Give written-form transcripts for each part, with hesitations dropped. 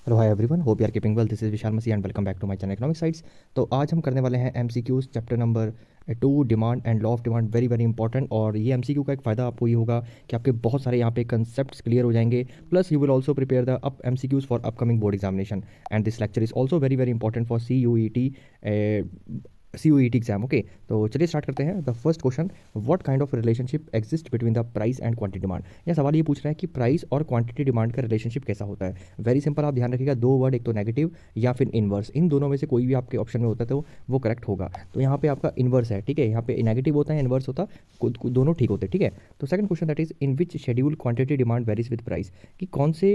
Hello hi everyone, hope you are keeping well. This is Vishal Masih and welcome back to my channel economic sites. तो आज हम करने वाले हैं MCQs chapter number 2 demand and law of demand. Very very important. और ये MCQ का एक फ़ायदा आपको ये होगा कि आपके बहुत सारे यहाँ पे कंसेप्ट्स क्लियर हो जाएंगे, plus you will also prepare the up MCQs for upcoming board examination. And this lecture is also very very important for CUET exam. Okay, तो चलिए स्टार्ट करते हैं। The first question, what kind of relationship exist between the price and quantity demand. यह सवाल ये पूछ रहा है कि प्राइस और क्वांटिटी डिमांड का रिलेशनशिप कैसा होता है। वेरी सिंपल, आप ध्यान रखिएगा, दो वर्ड, एक तो नेगेटिव या फिर इनवर्स, इन दोनों में से कोई भी आपके ऑप्शन में होता है तो वो करेक्ट होगा। तो यहाँ पे आपका इनवर्स है, ठीक है। यहाँ पे नेगेटिव होता है, इनवर्स होता, दोनों ठीक होते हैं, ठीक है। तो second question, that is in which schedule quantity demand varies with price, कि कौन से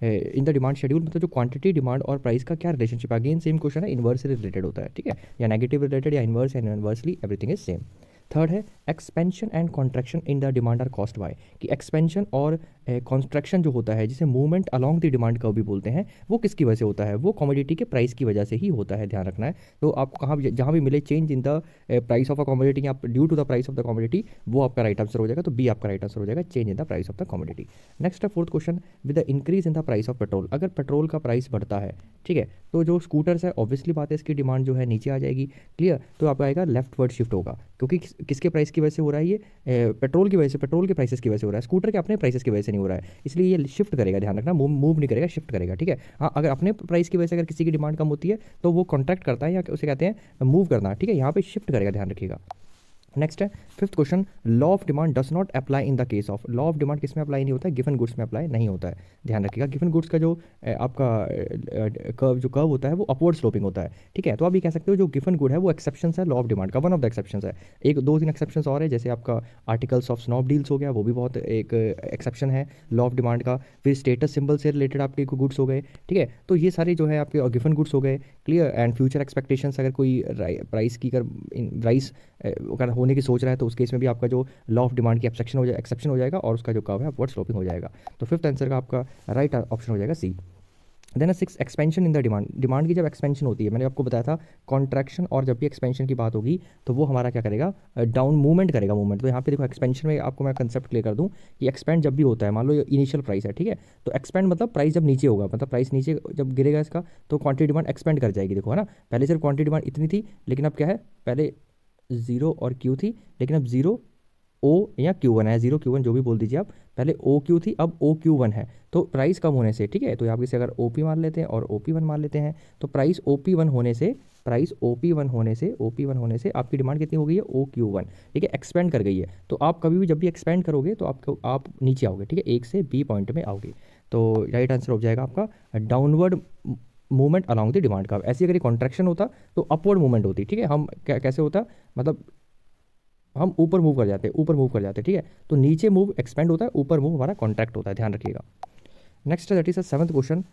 इन द डिमांड शेड्यूल, मतलब जो क्वांटिटी डिमांड और प्राइस का क्या रिलेशनशिप। अगेन सेम क्वेश्चन है, इनवर्स से रिलेटेड होता है, ठीक है, या नेगेटिव रिलेटेड या इनवर्स या inversely, everything is same. Third है, expansion and contraction in the demand are caused by, कि एक्सपेंशन और कॉन्ट्रैक्शन जो होता है, जिसे movement along the demand curve भी बोलते हैं, वो किसकी वजह से होता है। वो कमोडिटी के प्राइस की वजह से ही होता है, ध्यान रखना है। तो आपको कहाँ भी, जहाँ भी मिले change in the price of a commodity या due to the price of the commodity, वो आपका राइट आंसर हो जाएगा। तो बी आपका राइट आंसर हो जाएगा, change in the price of the commodity. Next है fourth question, with the increase in the price of petrol, अगर पेट्रोल का प्राइस बढ़ता है, ठीक है, तो जो स्कूटर्स है ऑब्वियसली बात है इसकी डिमांड जो है नीचे आ जाएगी। क्लियर, तो आपका आएगा लेफ्ट वर्ड शिफ्ट होगा, क्योंकि किसके प्राइस की वजह से हो रहा है ये, पेट्रोल की वजह से, पेट्रोल के प्राइसेस की वजह से हो रहा है, स्कूटर के अपने प्राइसेस की वजह से नहीं हो रहा है, इसलिए ये शिफ्ट करेगा, ध्यान रखना, मूव नहीं करेगा, शिफ्ट करेगा, ठीक है। हाँ, अगर अपने प्राइस की वजह से अगर किसी की डिमांड कम होती है तो वो कॉन्ट्रैक्ट करता है, या उसे कहते हैं मूव करना, ठीक है, यहाँ पे शिफ्ट करेगा, ध्यान रखिएगा। नेक्स्ट है fifth question, law of demand does not apply in the case of, law of demand किस में अप्लाई नहीं होता है, गिवन गुड्स में अप्लाई नहीं होता है, ध्यान रखिएगा। गिवन गुड्स का जो आपका कर्व होता है वो अपवर्ड स्लोपिंग होता है, ठीक है। तो आप ये कह सकते हो जो गिवन गुड है वो एक्सेप्शन है लॉ ऑफ डिमांड का, वन ऑफ द एक्सेप्शन है। एक दो तीन एक्सेप्शन और है, जैसे आपका आर्टिकल्स ऑफ स्नॉब डील्स हो गया, वो भी बहुत एक एक्सेप्शन है लॉ ऑफ डिमांड का। फिर स्टेटस सिंबल से रिलेटेड आपके गुड्स हो गए, ठीक है। तो ये सारे जो है आपके गिवन गुड्स हो गए, क्लियर। एंड फ्यूचर एक्सपेक्टेशंस, अगर कोई प्राइस की प्राइस अगर होने की सोच रहा है तो उस केस में भी आपका जो लॉ ऑफ डिमांड की एक्सेप्शन हो जाएगा और उसका जो कर्व है अपवर्ड स्लोपिंग हो जाएगा। तो फिफ्थ आंसर का आपका राइट ऑप्शन हो जाएगा C. Then six, expansion in the demand, demand की जब एक्सपेंशन होती है, मैंने आपको बताया था कॉन्ट्रैक्शन और जब भी एक्सपेंशन की बात होगी तो वो हमारा क्या करेगा, डाउन मूवमेंट करेगा, मूवमेंट। तो यहाँ पे देखो एक्सपेंशन में आपको मैं कंसेप्ट क्लियर कर दूँ कि एक्सपेंड जब भी होता है, मान लो ये इनिशियल प्राइस है, ठीक है, तो एक्सपेंड मतलब प्राइस जब नीचे होगा, मतलब प्राइस नीचे जब गिरेगा इसका, तो क्वांटिटी डिमांड एक्सपेंड कर जाएगी। देखो है ना, पहले सिर्फ क्वांटिटी डिमांड इतनी थी, लेकिन अब क्या है, पहले जीरो और क्यू थी, लेकिन अब जीरो ओ या Q1 है, जीरो Q1 जो भी बोल दीजिए आप, पहले ओ क्यू थी, अब ओ Q1 है। तो प्राइस कम होने से, ठीक है, तो आप इसे अगर OP मान लेते हैं और OP1 मान लेते हैं, तो प्राइस OP1 होने से, OP1 होने से आपकी डिमांड कितनी हो गई है, OQ1, ठीक है, एक्सपेंड कर गई है। तो आप कभी भी जब भी एक्सपेंड करोगे तो आप नीचे आओगे, ठीक है, एक से बी पॉइंट में आओगे। तो राइट आंसर हो जाएगा आपका downward movement along the demand का। ऐसे अगर ये कॉन्ट्रैक्शन होता तो अपवर्ड मूवमेंट होती, ठीक है। हम कैसे होता, मतलब हम ऊपर मूव कर जाते हैं, ठीक है। तो नीचे मूव एक्सपेंड होता है, ऊपर मूव हमारा कॉन्ट्रैक्ट होता है, ध्यान रखिएगा। Next that is seventh question,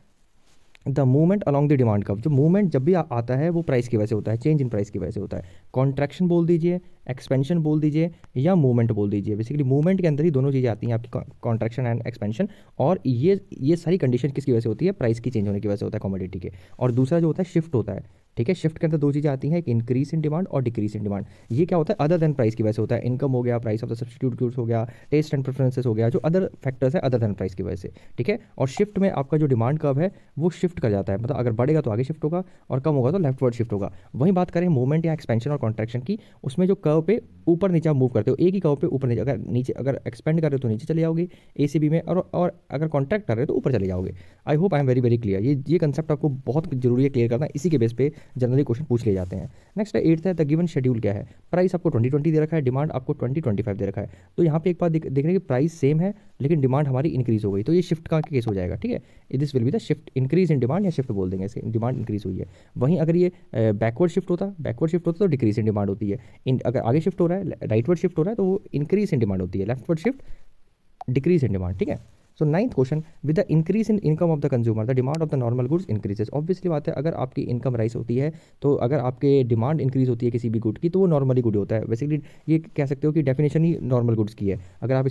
the movement along the demand curve, जो मूवमेंट जब भी आता है वो प्राइस की वजह से होता है, चेंज इन प्राइस की वजह से होता है। कॉन्ट्रैक्शन बोल दीजिए, एक्सपेंशन बोल दीजिए, या मूवमेंट बोल दीजिए। बेसिकली मूवमेंट के अंदर ही दोनों चीज़ें आती हैं आपकी, कॉन्ट्रैक्शन एंड एक्सपेंशन। और ये सारी कंडीशन किसकी वजह से होती है, प्राइस की चेंज होने की वजह से होता है कमोडिटी के। और दूसरा जो होता है शिफ्ट होता है, ठीक है। शिफ्ट के अंदर दो चीज़ें आती हैं, एक इंक्रीज इन डिमांड और डिक्रीज इन डिमांड। ये क्या होता है, अदर देन प्राइस की वजह से होता है। इनकम हो गया, price of the substitute goods हो गया, टेस्ट एंड प्रेफरेंसेस हो गया, जो अदर फैक्टर्स है अदर देन प्राइस की वजह से, ठीक है। और शिफ्ट में आपका जो डिमांड कर्व है वो शिफ्ट कर जाता है, मतलब अगर बढ़ेगा तो आगे शिफ्ट होगा और कम होगा तो लेफ्टवर्ड शिफ्ट होगा। वहीं बात करें मूवमेंट या एक्सपेंशन और कॉन्ट्रैक्शन की, उसमें जो कर्व पे ऊपर नीचे आप मूव करते हो, एक ही कर्व पे ऊपर नीचे, अगर एक्सपेंड कर रहे हो तो नीचे चले जाओगे ACB में, और अगर कॉन्ट्रैक्ट कर रहे हो तो ऊपर चले जाओगे। I hope I am very very clear. ये कंसेप्ट आपको बहुत जरूरी है क्लियर करना, इसी के बेस पे जनरली क्वेश्चन पूछ लिए जाते हैं। नेक्स्ट है एट्थ है, द गिवन शेड्यूल क्या है। प्राइस आपको 2020 दे रखा है, डिमांड आपको 2025 दे रखा है। तो यहाँ पे एक बात देख रहे हैं कि प्राइस सेम है लेकिन डिमांड हमारी इंक्रीज हो गई, तो ये शिफ्ट का केस हो जाएगा, ठीक है। This will be the shift, increase in demand या शिफ्ट बोल देंगे इसके, डिमांड इंक्रीज हुई है। वहीं अगर ये बैकवर्ड शिफ्ट होता तो डिक्रीज इन डिमांड होती है। अगर आगे शिफ्ट हो रहा है, राइटवर्ड शिफ्ट हो रहा है, तो वो इंक्रीज इन डिमांड होती है, leftward shift decrease in demand, ठीक है। So ninth question, with the increase in income of the consumer the demand of the normal goods increases. Obviously बात है, अगर आपकी इनकम राइज होती है, तो अगर आपके डिमांड इंक्रीज होती है किसी भी गुड की, तो वो नॉर्मली गुड होता है। बेसिकली ये कह सकते हो कि डेफिनेशन ही नॉर्मल गुड्स की है, अगर आप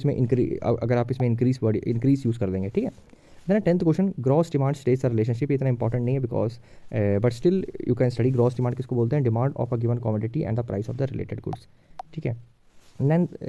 इसमें इंक्रीज यूज़ कर देंगे, ठीक है। Then 10th question, gross demand stage relationship, इतना इंपॉर्टेंट नहीं है because but still you can study. Gross demand किसको बोलते हैं, demand of a given commodity and the price of the related goods, ठीक है।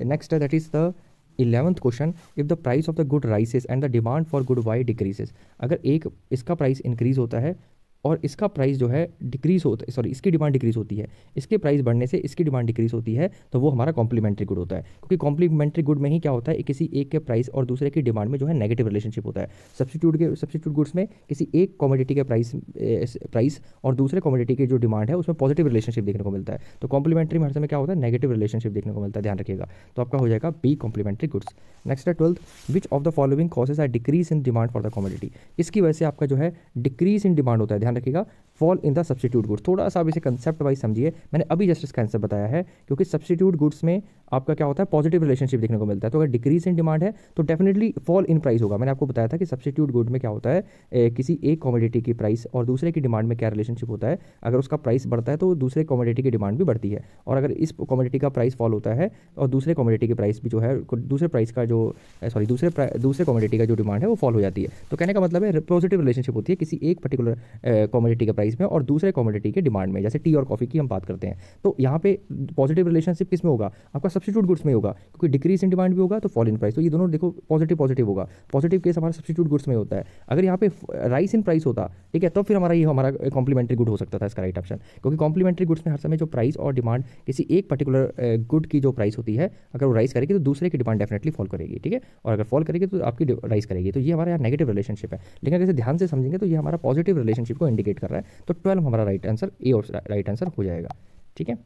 Next that is the 11th question, if the price of the good rises and the demand for good y decreases, अगर एक इसका price increase होता है और इसका price जो है डिक्रीज होता है, सॉरी इसकी डिमांड डिक्रीज होती है, इसके प्राइस बढ़ने से इसकी डिमांड डिक्रीज होती है, तो वो हमारा कॉम्प्लीमेंट्री गुड होता है। क्योंकि कॉम्प्लीमेंट्री गुड में ही क्या होता है, किसी एक के प्राइस और दूसरे की डिमांड में जो है नेगेटिव रिलेशनशिप होता है। सब्स्टिट्यूट गुड्स में किसी एक कमोडिटी के प्राइस और दूसरे कमोडिटी की जो डिमांड है उसमें पॉजिटिव रिलेशनशिप देखने को मिलता है। तो कॉम्प्लीमेंट्री में हर समय क्या होता है, नेगेटिव रिलेशनशिप देखने को मिलता है, ध्यान रखिएगा। तो आपका हो जाएगा बी कॉम्प्लीमेंट्री गुड्स। नेक्स्ट है 12th, which of the following causes are decrease in demand for the commodity, इसकी वजह से आपका जो है डिक्रीज इन डिमांड होता है, ध्यान रखिएगा। Fall in the substitute goods, थोड़ा सा आप इसे कंसेप्ट वाइज समझिए, मैंने अभी जस्ट इसका आंसर बताया है। क्योंकि सब्स्टिट्यूट गुड्स में आपका क्या होता है, पॉजिटिव रिलेशनशिप देखने को मिलता है। तो अगर डिक्रीज इन डिमांड है तो डेफिनेटली फॉल इन प्राइस होगा। मैंने आपको बताया था कि सब्स्टिट्यूट गुड में क्या होता है, किसी एक कमोडिटी की प्राइस और दूसरे की डिमांड में क्या रिलेशनशिप होता है, अगर उसका प्राइस बढ़ता है तो दूसरे कमोडिटी की डिमांड भी बढ़ती है, और अगर इस कमोडिटी का प्राइस फॉल होता है और दूसरे कमोडिटी की प्राइस भी जो है, दूसरे प्राइस का जो सॉरी दूसरे कमोडिटी का जो डिमांड है वो फॉल हो जाती है। तो कहने का मतलब है पॉजिटिव रिलेशनशिप होती है किसी एक पर्टिकुलर कमोडिटी के प्राइस में और दूसरे कमोडिटी के डिमांड में, जैसे टी और कॉफी की हम बात करते हैं। तो यहाँ पे पॉजिटिव रिलेशनशिप किस में होगा, आपका सब्स्टिट्यूट गुड्स में होगा, क्योंकि डिक्रीज इन डिमांड भी होगा तो फॉल इन प्राइस। तो ये दोनों देखो पॉजिटिव होगा, पॉजिटिव केस हमारा सब्स्टिट्यूट गुड्स में होता है। अगर यहाँ पे राइस इन प्राइस होता, ठीक है, तो फिर हमारा कॉम्प्लीमेंट्री गुड हो सकता था इसका राइट ऑप्शन। क्योंकि कॉम्प्लीमेंट्री गुड्स में हर समय जो प्राइस और डिमांड किसी एक पर्टिकुलर गुड की जो प्राइस होती है, अगर वो राइस करेगी तो दूसरे की डिमांड डेफिनेटली फॉल करेगी, ठीक है, और अगर फॉल करेगी तो आपकी राइस करेगी। तो ये हमारा यहाँ नेगेटिव रिलेशनशिप है, लेकिन अगर इसे ध्यान से समझेंगे तो ये हमारा पॉजिटिव रिलेशनशिप को इंडिकेट कर रहा है। तो 12 हमारा राइट आंसर ए और राइट आंसर हो जाएगा, ठीक है।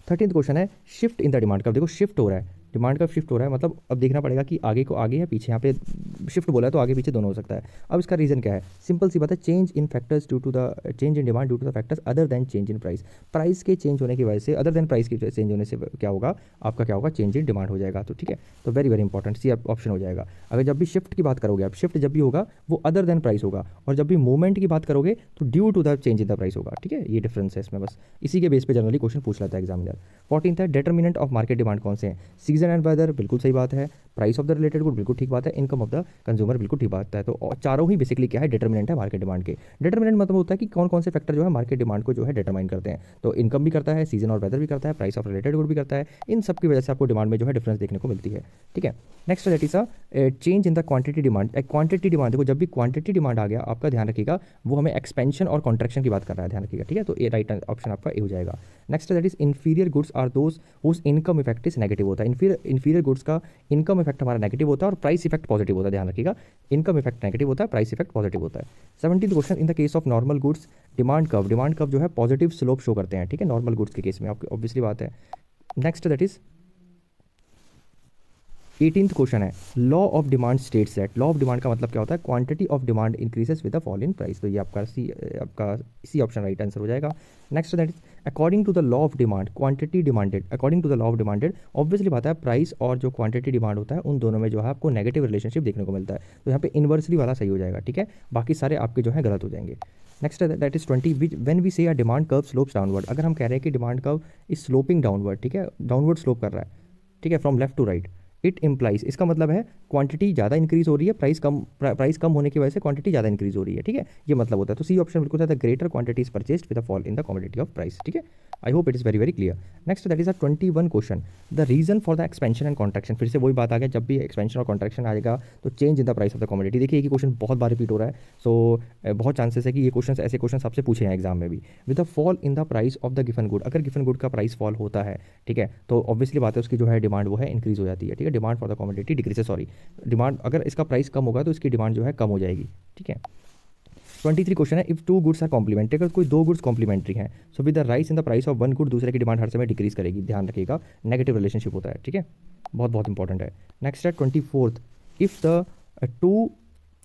13th क्वेश्चन है, shift in the demand curve, देखो शिफ्ट हो रहा है, डिमांड का शिफ्ट हो रहा है, मतलब अब देखना पड़ेगा कि आगे को आगे है पीछे, यहाँ पे शिफ्ट बोला है तो आगे पीछे दोनों हो सकता है। अब इसका रीज़न क्या है, सिंपल सी बात है, change in factors due to the change in demand due to the factors other than change in price, price के चेंज होने की वजह से, अदर देन प्राइस के चेंज होने से क्या होगा, आपका क्या होगा, चेंज इन डिमांड हो जाएगा। तो ठीक है, तो very very important C option हो जाएगा। अगर जब भी शिफ्ट की बात करोगे आप, शिफ्ट जब भी होगा वो अदर देन प्राइस होगा, और जब भी मूवमेंट की बात करोगे तो due to the change in the price होगा, ठीक है, ये डिफरेंस है इसमें, बस इसी के बेस पे जनरली क्वेश्चन पूछ लेता है एग्जामिनर। 14th है, डिटर्मिनेंट ऑफ मार्केट डिमांड कौन से हैं, सीजन एंड वेदर बिल्कुल सही बात है, price of the related good बिल्कुल ठीक बात है, इनकम ऑफ द कंज्यूमर बिल्कुल ठीक बात है। तो चारों ही बेसिकली क्या है, डिटर्मिनेंट है मार्केट डिमांड के। डिटर्मिनेंट मतलब होता है कि कौन कौन से फैक्टर जो है मार्केट डिमांड को जो है डिटरमाइन करते हैं। तो इनकम भी करता है, सीजन और वेदर भी करता है, प्राइस ऑफ रिलेटेड गुड भी करता है, इन सब की वजह से आपको डिमांड में जो है डिफरेंस देखने को मिलती है, ठीक है। Next that is a change in the quantity demand. Quantity demand देखो, जब भी क्वांटिटी डिमांड आ गया आपका ध्यान रखिएगा, वो हमें एक्सपेंशन और कॉन्ट्रैक्शन की बात कर रहा है, ध्यान रखिएगा, ठीक है। तो ये राइट ऑप्शन आपका ए हो जाएगा। Next that is inferior goods are those whose income effect is negative होता है। इंफीरियर गुड्स का इनकम इफेक्ट हमारा नेगेटिव होता है और प्राइस इफेक्ट पॉजिटिव होता है, ध्यान रखिएगा, इनकम इफेक्ट नेगेटिव होता है, प्राइस इफेक्ट पॉजिटिव होता है। 17th question, in the case of normal goods demand curve जो है पॉजिटिव स्लोप शो करते हैं, ठीक है, नॉर्मल गुड्स के केस में, आपकी ऑब्वियसली बात है। Next that is 18th question है, law of demand states that, law of demand का मतलब क्या होता है, quantity of demand increases with the fall in price. तो ये आपका इसी ऑप्शन राइट आंसर हो जाएगा। Next that is according to the law of demand quantity demanded, according to the law of demanded obviously बात है, प्राइस और जो क्वांटिटी डिमांड होता है उन दोनों में जो है आपको नेगेटिव रिलेशनशिप देखने को मिलता है। तो यहाँ पे इन्वर्सली वाला सही हो जाएगा, ठीक है, बाकी सारे आपके जो है गलत हो जाएंगे। Next that is 20, when we say a demand curve slopes downward, अगर हम कह रहे हैं कि demand curve is sloping downward, ठीक है, डाउनवर्ड स्लोप कर रहा है, ठीक है, from left to right, it implies, इसका मतलब है क्वांटिटी ज़्यादा इंक्रीज हो रही है, प्राइस कम होने की वजह से क्वांटिटी ज़्यादा इंक्रीज हो रही है, ठीक है, ये मतलब होता है। तो सी ऑप्शन बिल्कुल है, greater quantity is purchased with the fall in the commodity of price, ठीक है। I hope it is very very clear. Next that is a 21 question, the reason for the expansion and contraction, फिर से वही बात आ गया, जब भी expansion और कॉन्ट्रैक्शन आएगा तो change in the price of the commodity. देखिए ये क्वेश्चन बहुत बार रिपीट हो रहा है, सो बहुत चांसेस है कि ये क्वेश्चन ऐसे क्वेश्चन आपसे पूछे हैं एग्जाम में भी। With the fall in the price of the given good, अगर गिवन गुड का प्राइस फॉल होता है, ठीक है, तो ऑब्वियसली बात है उसकी जो है डिमांड वो है इंक्रीज हो जाती है, ठीक है, demand for the commodity decrease, sorry demand, अगर इसका प्राइस कम होगा तो इसकी डिमांड जो है कम हो जाएगी, ठीक है। 23 क्वेश्चन है, if two goods are complementary, अगर कोई दो गुड्स कॉम्प्लीमेंट्री हैं, so with the rise in the price of one good, दूसरे की डिमांड हर समय डिक्रीज करेगी, ध्यान रखिएगा, नेगेटिव रिलेशनशिप होता है, ठीक है, बहुत बहुत इंपॉर्टेंट है। नेक्स्ट है 24th, if the two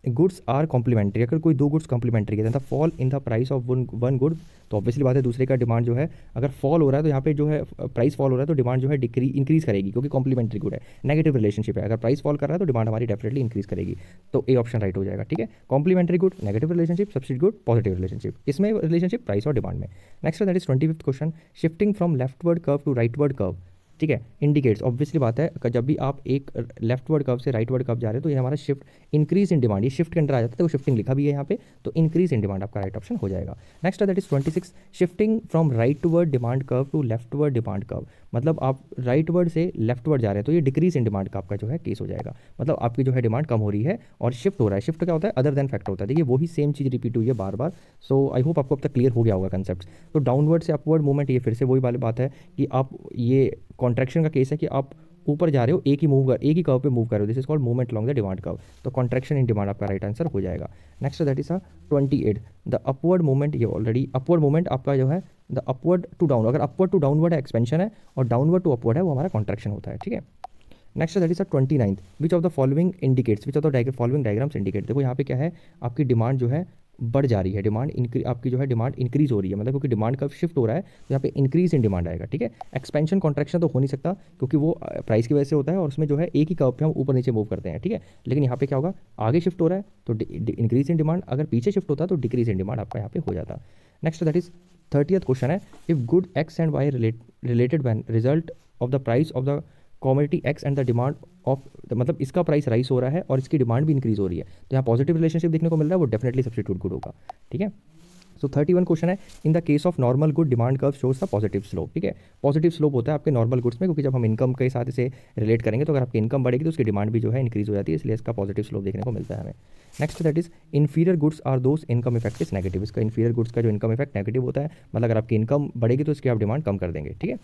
goods are complementary, अगर कोई दो गुड्स कॉम्प्लीमेंट्री है, the fall in the price of one good, तो ऑब्वियसली बात है दूसरे का डिमांड जो है अगर फॉल हो रहा है तो यहाँ पे जो है प्राइस फॉल हो रहा है तो डिमांड जो है इंक्रीज करेगी, क्योंकि कॉम्प्लीमेंट्री गुड है, नेगेटिव रिलेशनशिप है, अगर प्राइस फॉल कर रहा है तो डिमांड हमारी डेफिनेटली इंक्रीज करेगी। तो ए ऑप्शन राइट हो जाएगा, ठीक है, complementary good negative relationship, substitute good positive relationship, इसमें रिलेशनशिप प्राइस और डिमांड में। Next that is 25th question, shifting from leftward curve to rightward curve, ठीक है। इंडिकेट्स, ऑब्वियसली बात है, जब भी आप एक लेफ्टवर्ड कर्व से राइटवर्ड कर्व जा रहे हो तो ये हमारा शिफ्ट इंक्रीज इन डिमांड, ये शिफ्ट के अंदर आ जाता है, तो शिफ्टिंग लिखा भी है यहाँ पे, तो इंक्रीज इन डिमांड आपका राइट ऑप्शन हो जाएगा। Next that is 26, shifting from rightward demand curve to leftward demand curve. मतलब आप राइटवर्ड से लेफ्टवर्ड जा रहे हैं तो ये डिक्रीज इन डिमांड का आपका जो है केस हो जाएगा। मतलब आपकी जो है डिमांड कम हो रही है और शिफ्ट हो रहा है। शिफ्ट क्या होता है, अदर देन फैक्टर होता है। देखिए वही सेम चीज़ रिपीट हुई है बार बार। सो आई होप आपको अब तक क्लियर हो गया होगा कंसेप्ट। तो डाउनवर्ड से अपवर्ड मूवमेंट, ये फिर से वही वाली बात है कि आप, ये कॉन्ट्रैक्शन का केस है कि आप ऊपर जा रहे हो, एक ही कर्व पे मूव कर रहे हो, this is called movement long the demand curve. तो कॉन्ट्रैक्शन इन डिमांड आपका राइट आंसर हो जाएगा। Next that is 28, the upward movement. ये ऑलरेडी अपवर्ड मूवमेंट आपका जो है द अपवर्ड टू डाउन, अगर अपवर्ड टू डाउनवर्ड है एक्सपेंशन है और डाउनवर्ड टू अपवर्ड है वो हमारा कॉन्ट्रैक्शन होता है, ठीक है। Next that is 29, which of the following indicates, which of the following diagrams indicate. देखो यहाँ पे क्या है, आपकी डिमांड जो है बढ़ जा रही है, आपकी जो है डिमांड इंक्रीज हो रही है, मतलब क्योंकि डिमांड का शिफ्ट हो रहा है तो यहाँ पे इंक्रीज इन डिमांड आएगा, ठीक है। एक्सपेंशन कॉन्ट्रैक्शन तो हो नहीं सकता क्योंकि वो प्राइस की वजह से होता है और उसमें जो है एक ही कर्व पे हम ऊपर नीचे मूव करते हैं, ठीक है। लेकिन यहाँ पे क्या होगा, आगे शिफ्ट हो रहा है तो इंक्रीज इन डिमांड, अगर पीछे शिफ्ट होता है तो डिक्रीज इन डिमांड आपका यहाँ पे हो जाता। Next that is 30th question है, if good X and Y related when result of the price of the commodity X and the demand of, मतलब इसका प्राइस राइस हो रहा है और इसकी डिमांड भी इंक्रीज हो रही है, तो यहाँ पॉजिटिव रिलेशनशिप देखने को मिल रहा है, वो डेफिनेटली सब्स्टिट्यूट गुड होगा, ठीक है। सो 31 क्वेश्चन है, in the case of normal good demand curve shows the positive slope, ठीक है। पॉजिटिव स्लोप होता है आपके नॉर्मल गुड्स में, क्योंकि जब हम इनकम के साथ इसे रिलेट करेंगे तो अगर आपकी इनकम बढ़ेगी तो उसकी डिमांड भी जो है इंक्रीज हो जाती है, इसलिए इसका पॉजिटिव स्लोप देखने को मिलता है हमें। Next that is inferior goods are those income effect is negative. इसका इन्फीरियर गुड्स का जो इनकम इफेक्ट नेगेटिव होता है, मतलब अगर आपकी इनकम बढ़ेगी तो इसकी आप डिमांड कम कर देंगे, ठीक है।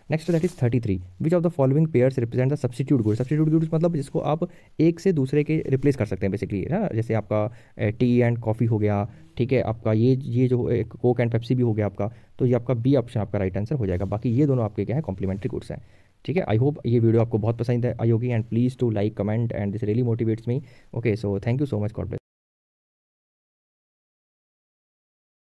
Next that is 33, which of the following pairs represent the substitute goods. Substitute goods मतलब जिसको आप एक से दूसरे के रिप्लेस कर सकते हैं बेसिकली, है ना। जैसे आपका टी एंड कॉफ़ी हो गया, ठीक है। आपका ये जो कोक एंड पेप्सी भी हो गया आपका, तो ये आपका बी ऑप्शन आपका राइट आंसर हो जाएगा। बाकी ये दोनों आपके क्या है, कॉम्प्लीमेंट्री गुड्स हैं, ठीक है। आई होप ये वीडियो आपको बहुत पसंद आई होगी, and please to like, comment, and this really motivates me. Okay, so thank you so much, God bless.